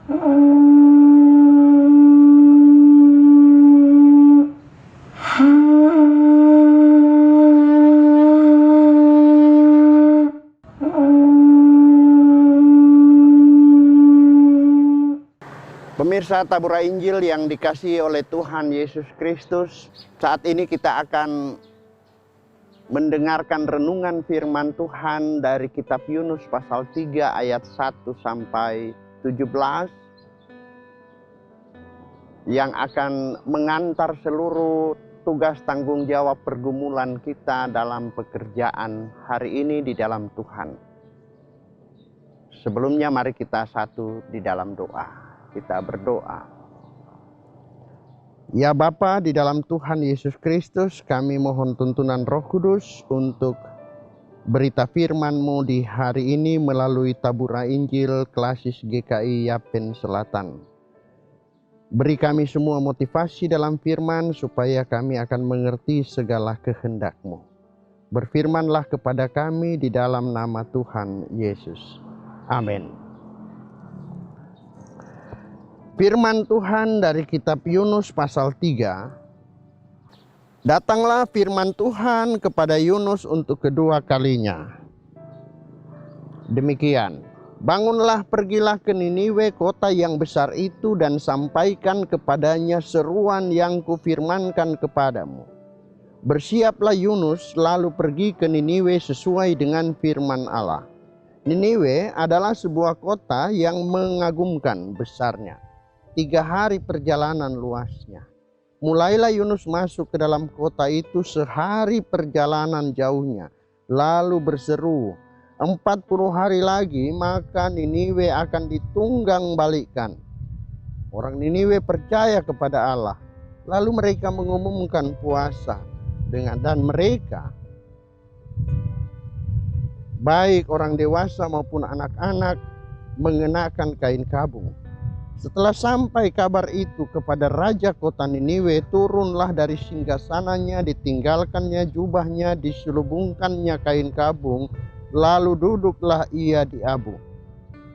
Pemirsa Tabura Injil yang dikasihi oleh Tuhan Yesus Kristus, saat ini kita akan mendengarkan renungan firman Tuhan dari kitab Yunus pasal 3 ayat 1 sampai 17 yang akan mengantar seluruh tugas tanggung jawab pergumulan kita dalam pekerjaan hari ini di dalam Tuhan. Sebelumnya mari kita satu di dalam doa. Kita berdoa. Ya Bapa, di dalam Tuhan Yesus Kristus, kami mohon tuntunan Roh Kudus untuk berita firman-Mu di hari ini melalui Tabura Injil Klasis GKI Yapen Selatan. Beri kami semua motivasi dalam firman supaya kami akan mengerti segala kehendak-Mu. Berfirmanlah kepada kami di dalam nama Tuhan Yesus. Amin. Firman Tuhan dari kitab Yunus pasal 3. Datanglah firman Tuhan kepada Yunus untuk kedua kalinya. Demikian, bangunlah, pergilah ke Niniwe, kota yang besar itu, dan sampaikan kepadanya seruan yang kufirmankan kepadamu. Bersiaplah Yunus, lalu pergi ke Niniwe sesuai dengan firman Allah. Niniwe adalah sebuah kota yang mengagumkan besarnya. 3 hari perjalanan luasnya. Mulailah Yunus masuk ke dalam kota itu sehari perjalanan jauhnya. Lalu berseru, 40 hari lagi maka Niniwe akan ditunggang balikkan. Orang Niniwe percaya kepada Allah. Lalu mereka mengumumkan puasa. Dan mereka, baik orang dewasa maupun anak-anak, mengenakan kain kabung. Setelah sampai kabar itu kepada raja kota Niniwe, turunlah dari singgasananya, ditinggalkannya jubahnya, diselubungkannya kain kabung, lalu duduklah ia di abu.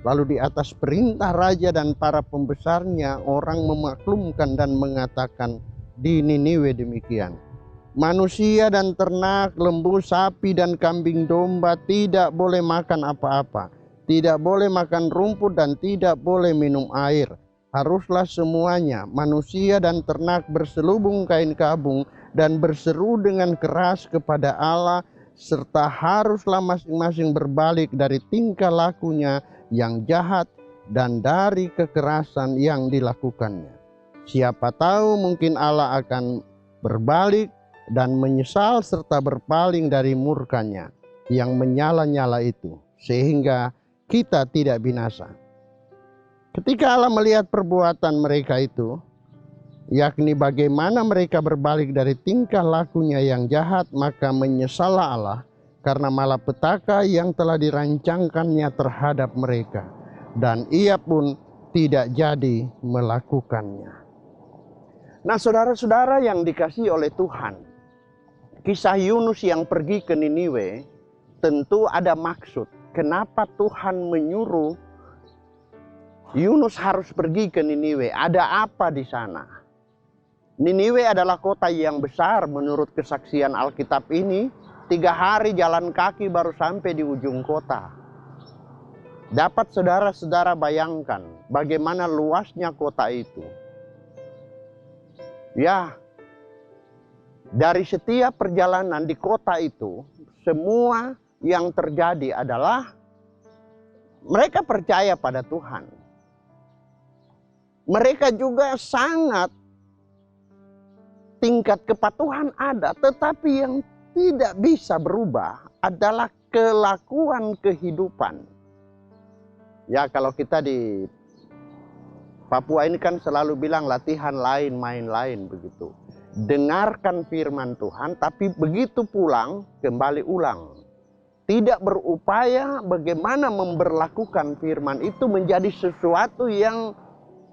Lalu di atas perintah raja dan para pembesarnya, orang memaklumkan dan mengatakan di Niniwe demikian. Manusia dan ternak, lembu, sapi dan kambing domba tidak boleh makan apa-apa. Tidak boleh makan rumput dan tidak boleh minum air. Haruslah semuanya, manusia dan ternak, berselubung kain kabung dan berseru dengan keras kepada Allah, serta haruslah masing-masing berbalik dari tingkah lakunya yang jahat dan dari kekerasan yang dilakukannya. Siapa tahu mungkin Allah akan berbalik dan menyesal serta berpaling dari murkanya yang menyala-nyala itu, sehingga kita tidak binasa. Ketika Allah melihat perbuatan mereka itu, yakni bagaimana mereka berbalik dari tingkah lakunya yang jahat, maka menyesallah Allah karena malapetaka yang telah dirancangkannya terhadap mereka, dan ia pun tidak jadi melakukannya. Nah, saudara-saudara yang dikasihi oleh Tuhan, kisah Yunus yang pergi ke Niniwe tentu ada maksud. Kenapa Tuhan menyuruh Yunus harus pergi ke Niniwe? Ada apa di sana? Niniwe adalah kota yang besar menurut kesaksian Alkitab ini. 3 hari jalan kaki baru sampai di ujung kota. Dapat saudara-saudara bayangkan bagaimana luasnya kota itu. Ya, dari setiap perjalanan di kota itu, semua yang terjadi adalah mereka percaya pada Tuhan. Mereka juga sangat tingkat kepatuhan ada, tetapi yang tidak bisa berubah adalah kelakuan kehidupan. Ya, kalau kita di Papua ini kan selalu bilang latihan lain, main lain begitu. Dengarkan firman Tuhan, tapi begitu pulang, kembali ulang. Tidak berupaya bagaimana memberlakukan firman itu menjadi sesuatu yang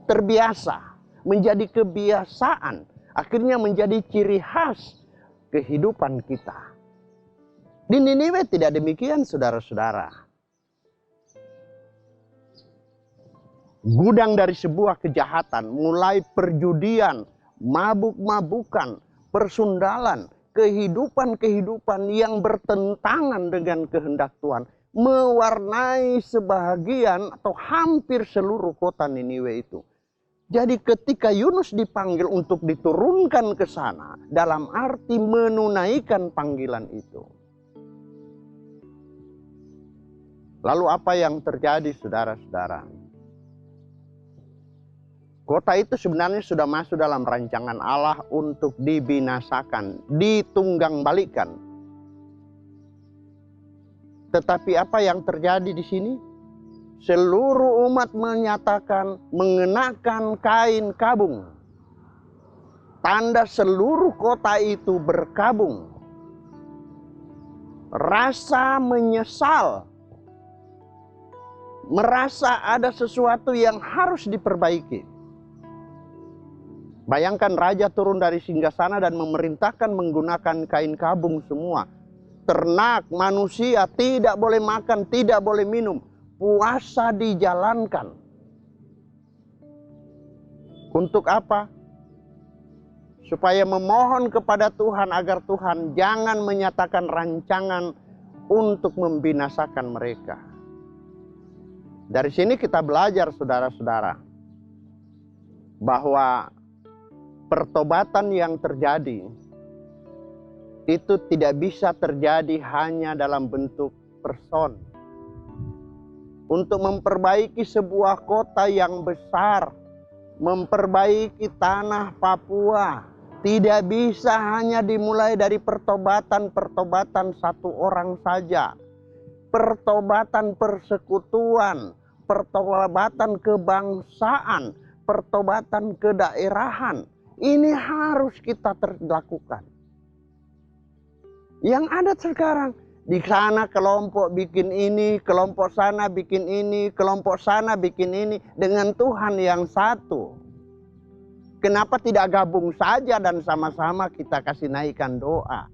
terbiasa, menjadi kebiasaan, akhirnya menjadi ciri khas kehidupan kita. Di Niniwe tidak demikian, saudara-saudara. gudang dari sebuah kejahatan, mulai perjudian, mabuk-mabukan, persundalan, kehidupan-kehidupan yang bertentangan dengan kehendak Tuhan, mewarnai sebahagian atau hampir seluruh kota Niniwe itu. Jadi ketika Yunus dipanggil untuk diturunkan ke sana, dalam arti menunaikan panggilan itu. Lalu apa yang terjadi, saudara-saudara? Kota itu sebenarnya sudah masuk dalam rancangan Allah untuk dibinasakan, ditunggang-balikan. Tetapi apa yang terjadi di sini? Seluruh umat menyatakan mengenakan kain kabung. Tanda seluruh kota itu berkabung. Rasa menyesal. Merasa ada sesuatu yang harus diperbaiki. Bayangkan raja turun dari singgasana dan memerintahkan menggunakan kain kabung semua. Ternak, manusia tidak boleh makan, tidak boleh minum. Puasa dijalankan. Untuk apa? Supaya memohon kepada Tuhan agar Tuhan jangan menyatakan rancangan untuk membinasakan mereka. Dari sini kita belajar, saudara-saudara, bahwa pertobatan yang terjadi itu tidak bisa terjadi hanya dalam bentuk person. Untuk memperbaiki sebuah kota yang besar, memperbaiki tanah Papua, tidak bisa hanya dimulai dari pertobatan satu orang saja. Pertobatan persekutuan, pertobatan kebangsaan, pertobatan kedaerahan. Ini harus kita lakukan. Yang ada sekarang, di sana kelompok bikin ini, kelompok sana bikin ini, kelompok sana bikin ini, dengan Tuhan yang satu. Kenapa tidak gabung saja dan sama-sama kita kasih naikkan doa?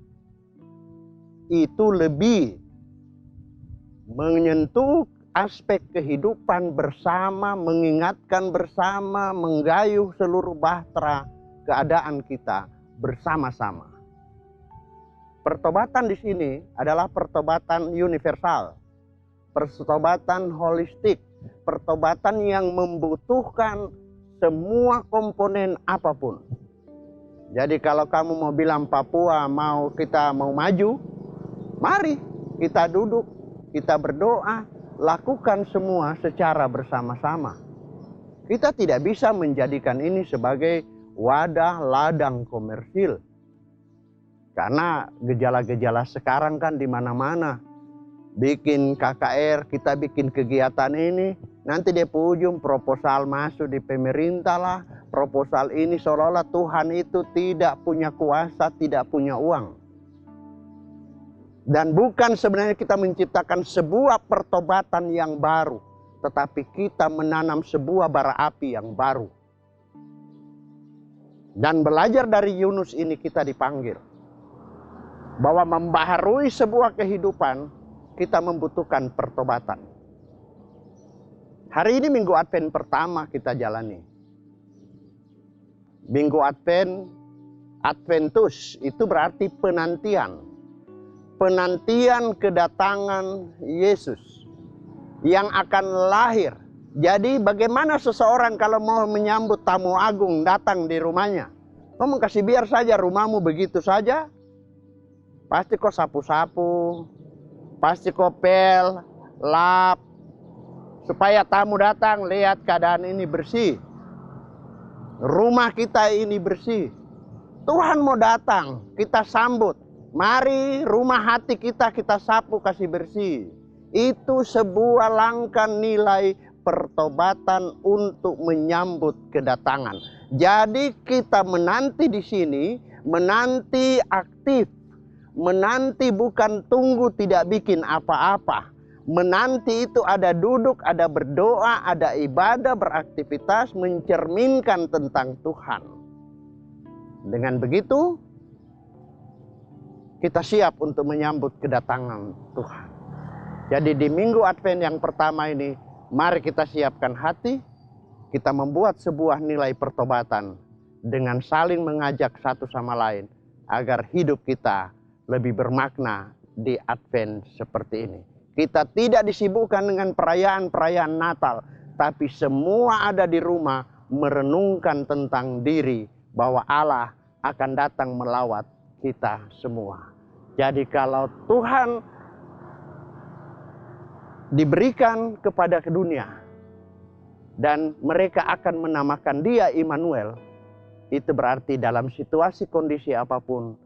Itu lebih menyentuh aspek kehidupan bersama, mengingatkan bersama, menggayuh seluruh bahtera keadaan kita bersama-sama. Pertobatan di sini adalah pertobatan universal, pertobatan holistik, pertobatan yang membutuhkan semua komponen apapun. Jadi kalau kamu mau bilang Papua kita mau maju, mari kita duduk, kita berdoa, lakukan semua secara bersama-sama. Kita tidak bisa menjadikan ini sebagai wadah ladang komersil. Karena gejala-gejala sekarang kan di mana-mana. Bikin KKR, kita bikin kegiatan ini, nanti di ujung proposal masuk di pemerintah lah. Proposal ini seolah-olah Tuhan itu tidak punya kuasa, tidak punya uang. Dan bukan sebenarnya kita menciptakan sebuah pertobatan yang baru, tetapi kita menanam sebuah bara api yang baru. Dan belajar dari Yunus ini kita dipanggil bahwa membaharui sebuah kehidupan, kita membutuhkan pertobatan. Hari ini Minggu Advent pertama kita jalani. Minggu Advent, Adventus, itu berarti penantian. Penantian kedatangan Yesus yang akan lahir. Jadi bagaimana seseorang kalau mau menyambut tamu agung datang di rumahnya? Kamu kasih biar saja rumahmu begitu saja? Pasti kok sapu-sapu, pasti kok pel, lap, supaya tamu datang lihat keadaan ini bersih. Rumah kita ini bersih. Tuhan mau datang, kita sambut. Mari rumah hati kita sapu kasih bersih. Itu sebuah langkah nilai pertobatan untuk menyambut kedatangan. Jadi kita menanti di sini, menanti aktif. Menanti bukan tunggu tidak bikin apa-apa. Menanti itu ada duduk, ada berdoa, ada ibadah, beraktivitas, mencerminkan tentang Tuhan. Dengan begitu, kita siap untuk menyambut kedatangan Tuhan. Jadi di Minggu Advent yang pertama ini, mari kita siapkan hati, kita membuat sebuah nilai pertobatan dengan saling mengajak satu sama lain agar hidup kita lebih bermakna di Advent seperti ini. Kita tidak disibukkan dengan perayaan-perayaan Natal, tapi semua ada di rumah merenungkan tentang diri bahwa Allah akan datang melawat kita semua. Jadi kalau Tuhan diberikan kepada dunia dan mereka akan menamakan Dia Immanuel, itu berarti dalam situasi kondisi apapun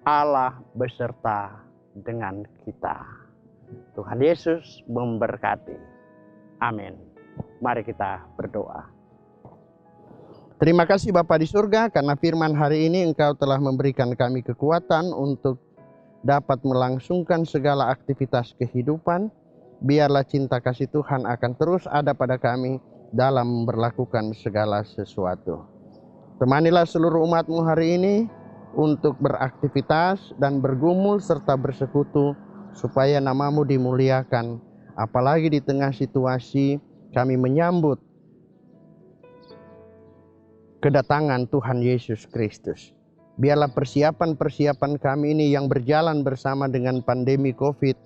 Allah beserta dengan kita. Tuhan Yesus memberkati. Amin. Mari kita berdoa. Terima kasih Bapa di surga, karena firman hari ini Engkau telah memberikan kami kekuatan untuk dapat melangsungkan segala aktivitas kehidupan. Biarlah cinta kasih Tuhan akan terus ada pada kami dalam memperlakukan segala sesuatu. Temanilah seluruh umat-Mu hari ini untuk beraktivitas dan bergumul serta bersekutu supaya nama-Mu dimuliakan. Apalagi di tengah situasi kami menyambut kedatangan Tuhan Yesus Kristus. Biarlah persiapan-persiapan kami ini yang berjalan bersama dengan pandemi COVID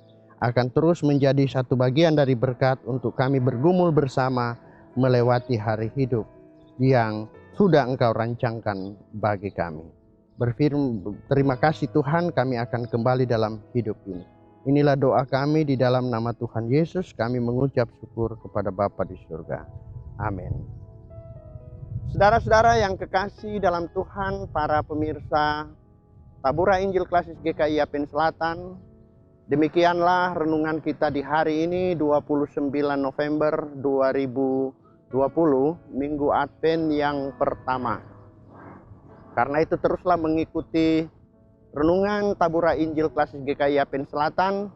akan terus menjadi satu bagian dari berkat untuk kami bergumul bersama melewati hari hidup yang sudah Engkau rancangkan bagi kami. Terima kasih Tuhan, kami akan kembali dalam hidup ini. Inilah doa kami di dalam nama Tuhan Yesus. Kami mengucap syukur kepada Bapa di surga. Amin. Saudara-saudara yang kekasih dalam Tuhan, para pemirsa Tabura Injil Klasis GKI Yapen Selatan, demikianlah renungan kita di hari ini 29 November 2020, Minggu Advent yang pertama. Karena itu teruslah mengikuti renungan Tabura Injil Klasis GKI Yapen Selatan,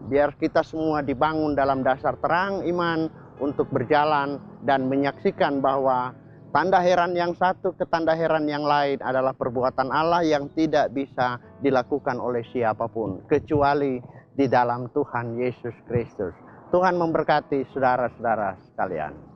biar kita semua dibangun dalam dasar terang iman untuk berjalan dan menyaksikan bahwa tanda heran yang satu ke tanda heran yang lain adalah perbuatan Allah yang tidak bisa dilakukan oleh siapapun kecuali di dalam Tuhan Yesus Kristus. Tuhan memberkati saudara-saudara sekalian.